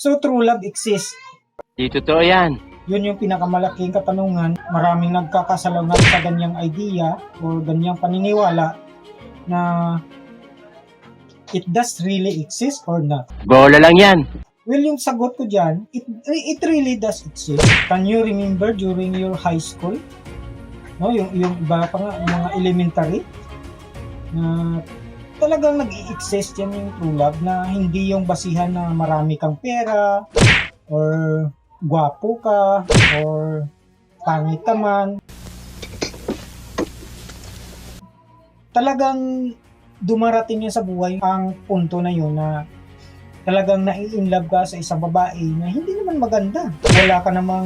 So true love exists. Di totoo yan. Yun yung pinakamalaking katanungan. Maraming nagkakasalungat sa ganyang idea o ganyang paniniwala na it does really exist or not. Bola lang yan. Well, yung sagot ko dyan, it really does exist. Can you remember during your high school? No, yung iba pa nga, mga elementary, na talagang nag-i-exist yan yung true love na hindi yung basihan na marami kang pera or gwapo ka or pangit ka man. Talagang dumarating yan sa buhay ang punto na yun na talagang nai-inlove ka sa isang babae na hindi naman maganda. Wala ka namang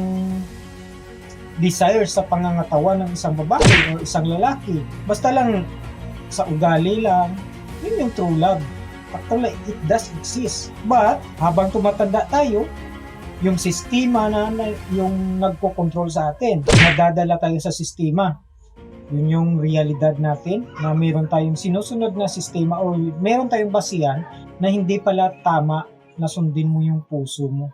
desire sa pangangatawan ng isang babae o isang lalaki. Basta lang sa ugali lang, yun yung true love. Actually, it does exist. But, habang tumatanda tayo, yung sistema na yung nagko-control sa atin, nadadala tayo sa sistema. Yun yung realidad natin, na meron tayong sinusunod na sistema o meron tayong basihan na hindi pala tama na sundin mo yung puso mo.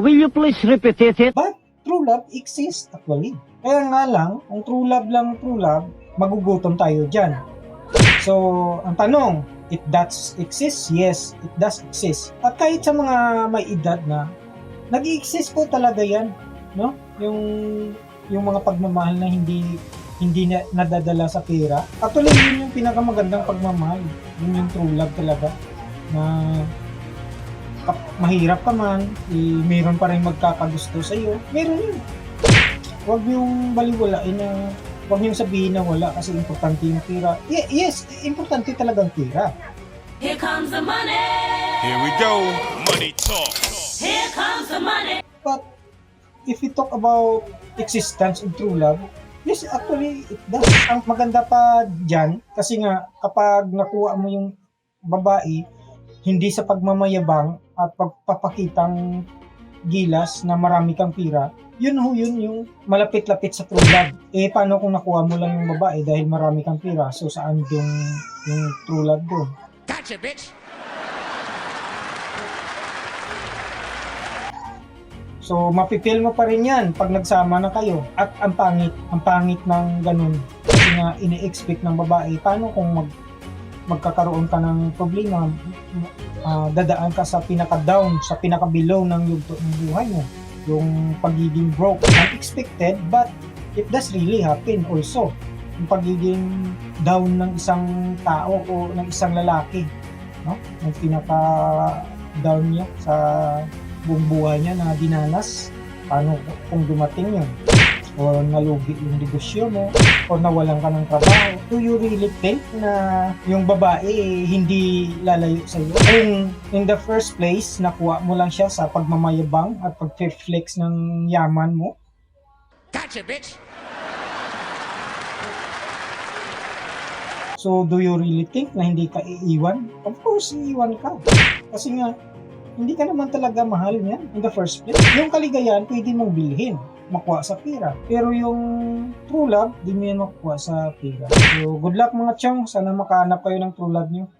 Will you please repeat it? But true love exists actually. Kaya nga lang, kung true love lang true love, magugutom tayo dyan. So, ang tanong, it does exist? Yes, it does exist. At kahit sa mga may edad na, nag-i-exist po talaga yan, no? Yung mga pagmamahal na hindi na nadadala sa pera. Actually, yun yung pinakamagandang pagmamahal. Yun yung true love talaga. Na mahirap ka man, mayroon pa rin magkakagusto sa iyo. Meron yun. Huwag niyong baliwalain na, huwag niyong sabihin na wala kasi importante yung pera. Yes, importante talagang pera. Here comes the money. Here we go. Money talk. Here comes the money. But if we talk about existence of true love, yes, actually, it does. Ang maganda pa dyan, kasi nga, kapag nakuha mo yung babae, hindi sa pagmamayabang at pagpapakitang gilas na marami kang pira, yun yung malapit-lapit sa true love. Eh, paano kung nakuha mo lang yung babae dahil marami kang pira? So, saan yung true love doon? Gotcha, bitch. So, mapipil mo pa rin yan pag nagsama na kayo. At ang pangit ng ganun. Kasi nga, ini-expect ng babae, paano kung magkakaroon ka ng problema, dadaan ka sa pinaka-down, sa pinaka-below ng yugto ng buhay mo. Yung pagiging broke, unexpected, but it does really happen also. Yung pagiging down ng isang tao o ng isang lalaki, no? Yung pinaka-down niya sa buong buhay niya na dinanas, paano kung dumating yun? O nalugi yung negosyo mo, o nawalan ka ng trabaho. Do you really think na yung babae hindi lalayo sa iyo? Kung in the first place, nakuha mo lang siya sa pagmamayabang at pag-flex ng yaman mo? Gotcha, bitch. So, do you really think na hindi ka iiwan? Of course, iiwan ka. Kasi nga, hindi ka naman talaga mahal niyan in the first place. Yung kaligayahan, pwede mong bilhin, makuha sa pera. Pero yung true love, di mo yan makuha sa pera. So, good luck mga chong. Sana makahanap kayo ng true love nyo.